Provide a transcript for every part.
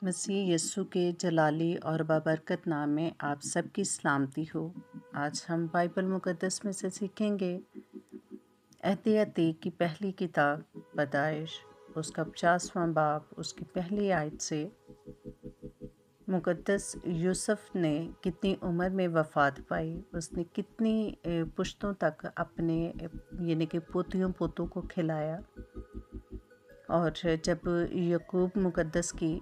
مسیح یسوع کے جلالی اور بابرکت نام میں آپ سب کی سلامتی ہو۔ آج ہم بائبل مقدس میں سے سیکھیں گے عہد عتیق کی پہلی کتاب پیدائش، اس کا 50واں باب، اس کی پہلی آیت سے مقدس یوسف نے کتنی عمر میں وفات پائی، اس نے کتنی پشتوں تک اپنے یعنی کہ پوتیوں پوتوں کو کھلایا، اور جب یعقوب مقدس کی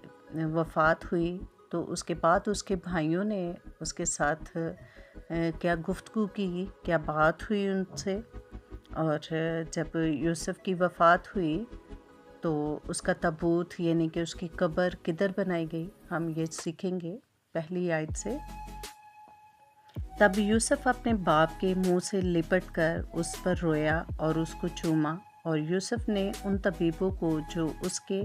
وفات ہوئی تو اس کے بعد اس کے بھائیوں نے اس کے ساتھ کیا گفتگو کی، کیا بات ہوئی ان سے، اور جب یوسف کی وفات ہوئی تو اس کا تابوت یعنی کہ اس کی قبر کدھر بنائی گئی، ہم یہ سیکھیں گے پہلی آیت سے۔ تب یوسف اپنے باپ کے منہ سے لپٹ کر اس پر رویا اور اس کو چوما، اور یوسف نے ان طبیبوں کو جو اس کے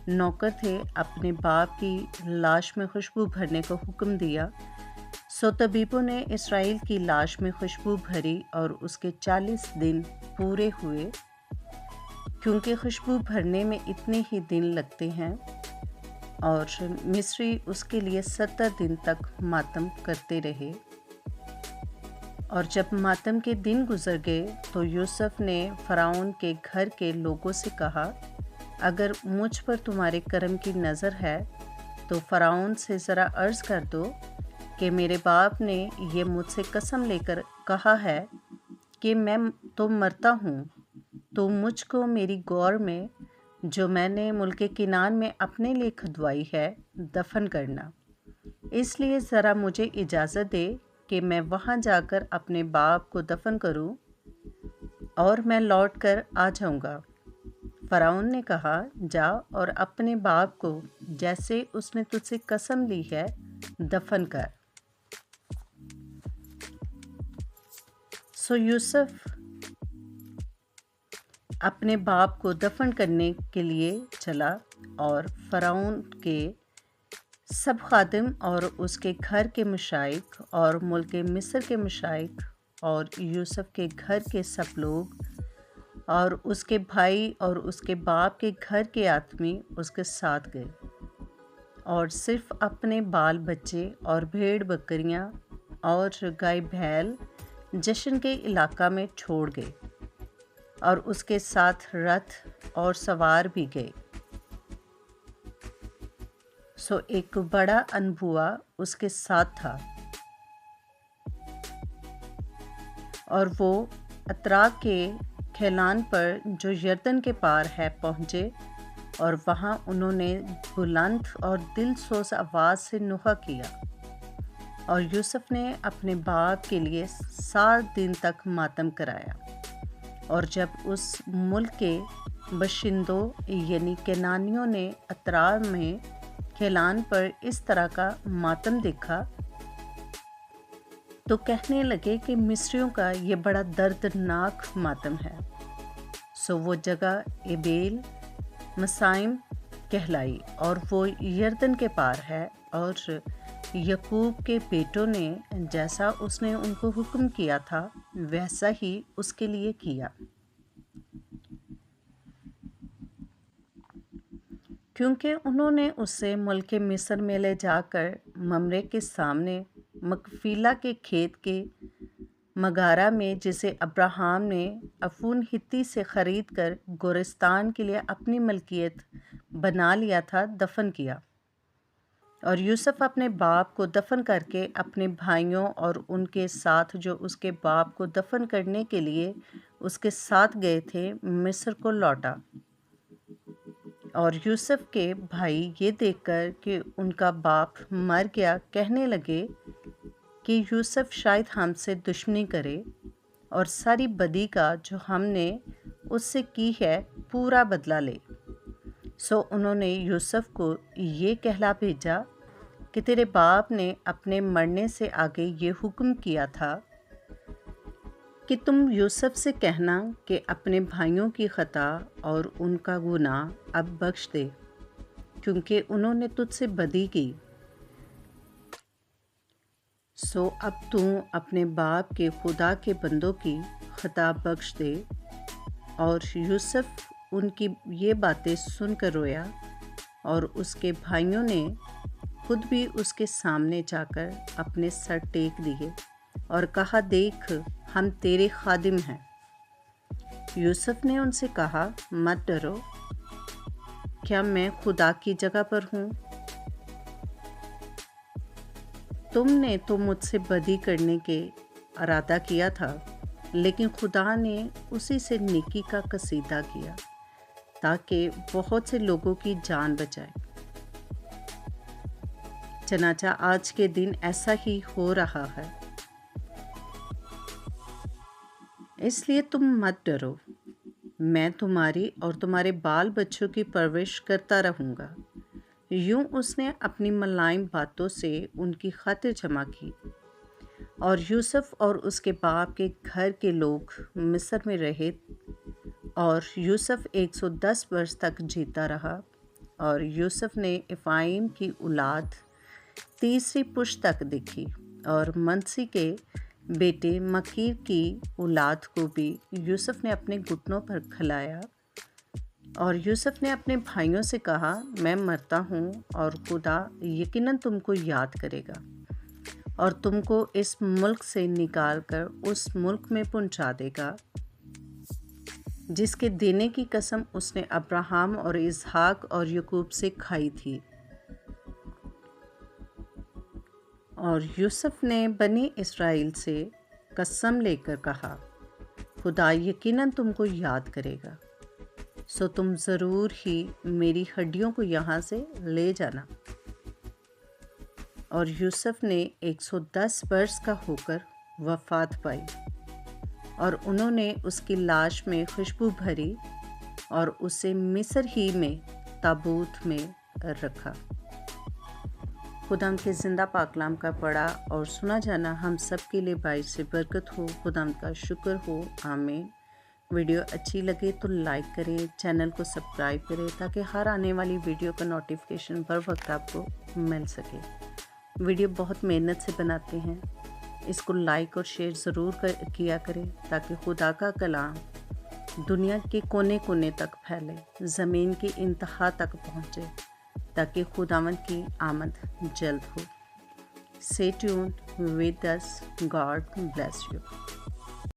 نوکر تھے اپنے باپ کی لاش میں خوشبو بھرنے کا حکم دیا۔ سو طبیبوں نے اسرائیل کی لاش میں خوشبو بھری اور اس کے 40 دن پورے ہوئے، کیونکہ خوشبو بھرنے میں اتنے ہی دن لگتے ہیں، اور مصری اس کے لیے 70 دن تک ماتم کرتے رہے۔ اور جب ماتم کے دن گزر گئے تو یوسف نے فرعون کے گھر کے لوگوں سے کہا، اگر مجھ پر تمہارے کرم کی نظر ہے تو فرعون سے ذرا عرض کر دو کہ میرے باپ نے یہ مجھ سے قسم لے کر کہا ہے کہ میں تو مرتا ہوں تو مجھ کو میری گور میں جو میں نے ملک کنعان میں اپنے لیے کھدوائی ہے دفن کرنا، اس لیے ذرا مجھے اجازت دے کہ میں وہاں جا کر اپنے باپ کو دفن کروں اور میں لوٹ کر آ جاؤں گا۔ فرعون نے کہا، جا اور اپنے باپ کو جیسے اس نے تجھ سے قسم لی ہے دفن کر۔ سو یوسف اپنے باپ کو دفن کرنے کے لیے چلا، اور فرعون کے سب خادم اور اس کے گھر کے مشائخ اور ملک مصر کے مشائخ اور یوسف کے گھر کے سب لوگ اور اس کے بھائی اور اس کے باپ کے گھر کے آدمی اس کے ساتھ گئے، اور صرف اپنے بال بچے اور بھیڑ بکریاں اور گائے بھیل جشن کے علاقہ میں چھوڑ گئے، اور اس کے ساتھ رتھ اور سوار بھی گئے۔ سو ایک بڑا انبوہ اس کے ساتھ تھا، اور وہ اتراک کے کھیلان پر جو یردن کے پار ہے پہنچے، اور وہاں انہوں نے بلند اور دل سوز آواز سے نوحہ کیا، اور یوسف نے اپنے باپ کے لیے 7 دن تک ماتم کرایا۔ اور جب اس ملک کے باشندوں یعنی کنعانیوں نے اترار میں کھیلان پر اس طرح کا ماتم دیکھا تو کہنے لگے کہ مصریوں کا یہ بڑا دردناک ماتم ہے۔ سو وہ جگہ ایبیل مسائم کہلائی، اور وہ یردن کے پار ہے، اور یعقوب کے بیٹوں نے جیسا اس نے ان کو حکم کیا تھا ویسا ہی اس کے لیے کیا، کیونکہ انہوں نے اسے ملک مصر میں لے جا کر ممرے کے سامنے مکفیلا کے کھیت کے مغارہ میں، جسے ابراہیم نے عفون ہتی سے خرید کر گورستان کے لیے اپنی ملکیت بنا لیا تھا، دفن کیا۔ اور یوسف اپنے باپ کو دفن کر کے اپنے بھائیوں اور ان کے ساتھ جو اس کے باپ کو دفن کرنے کے لیے اس کے ساتھ گئے تھے مصر کو لوٹا۔ اور یوسف کے بھائی یہ دیکھ کر کہ ان کا باپ مر گیا کہنے لگے کہ یوسف شاید ہم سے دشمنی کرے اور ساری بدی کا جو ہم نے اس سے کی ہے پورا بدلہ لے۔ سو انہوں نے یوسف کو یہ کہلا بھیجا کہ تیرے باپ نے اپنے مرنے سے آگے یہ حکم کیا تھا کہ تم یوسف سے کہنا کہ اپنے بھائیوں کی خطا اور ان کا گناہ اب بخش دے، کیونکہ انہوں نے تجھ سے بدی کی۔ سو اب تو اپنے باپ کے خدا کے بندوں کی خطا بخش دے۔ اور یوسف ان کی یہ باتیں سن کر رویا، اور اس کے بھائیوں نے خود بھی اس کے سامنے جا کر اپنے سر ٹیک دیے اور کہا، دیکھ ہم تیرے خادم ہیں۔ یوسف نے ان سے کہا، مت ڈرو، کیا میں خدا کی جگہ پر ہوں؟ تم نے تو مجھ سے بدی کرنے کے ارادہ کیا تھا، لیکن خدا نے اسی سے نیکی کا قصیدہ کیا تاکہ بہت سے لوگوں کی جان بچائے۔ چنانچہ آج کے دن ایسا ہی ہو رہا ہے، اس لیے تم مت ڈرو، میں تمہاری اور تمہارے بال بچوں کی پرورش کرتا رہوں گا۔ یوں اس نے اپنی ملائم باتوں سے ان کی خاطر جمع کی، اور یوسف اور اس کے باپ کے گھر کے لوگ مصر میں رہے، اور یوسف 110 برس تک جیتا رہا۔ اور یوسف نے افرائیم کی اولاد تیسری پشت تک دیکھی، اور منسی کے بیٹے مکیر کی اولاد کو بھی یوسف نے اپنے گھٹنوں پر کھلایا۔ اور یوسف نے اپنے بھائیوں سے کہا، میں مرتا ہوں اور خدا یقیناً تم کو یاد کرے گا اور تم کو اس ملک سے نکال کر اس ملک میں پہنچا دے گا جس کے دینے کی قسم اس نے ابراہیم اور اسحاق اور یعقوب سے کھائی تھی۔ اور یوسف نے بنی اسرائیل سے قسم لے کر کہا، خدا یقیناً تم کو یاد کرے گا، سو تم ضرور ہی میری ہڈیوں کو یہاں سے لے جانا۔ اور یوسف نے 110 برس کا ہو کر وفات پائی، اور انہوں نے اس کی لاش میں خوشبو بھری اور اسے مصر ہی میں تابوت میں رکھا۔ خدا کے زندہ پاکلام کا پڑھا اور سنا جانا ہم سب کے لیے باعث برکت ہو۔ خدا کا شکر ہو، آمین۔ ویڈیو اچھی لگے تو لائک کریں، چینل کو سبسکرائب کریں تاکہ ہر آنے والی ویڈیو کا نوٹیفیکیشن بر وقت آپ کو مل سکے۔ ویڈیو بہت محنت سے بناتے ہیں، اس کو لائک اور شیئر ضرور کیا کریں تاکہ خدا کا کلام دنیا کے کونے کونے تک پھیلے، زمین کی انتہا تک پہنچے، تاکہ خداوند کی آمد جلد ہو۔ Stay tuned with us. God bless you.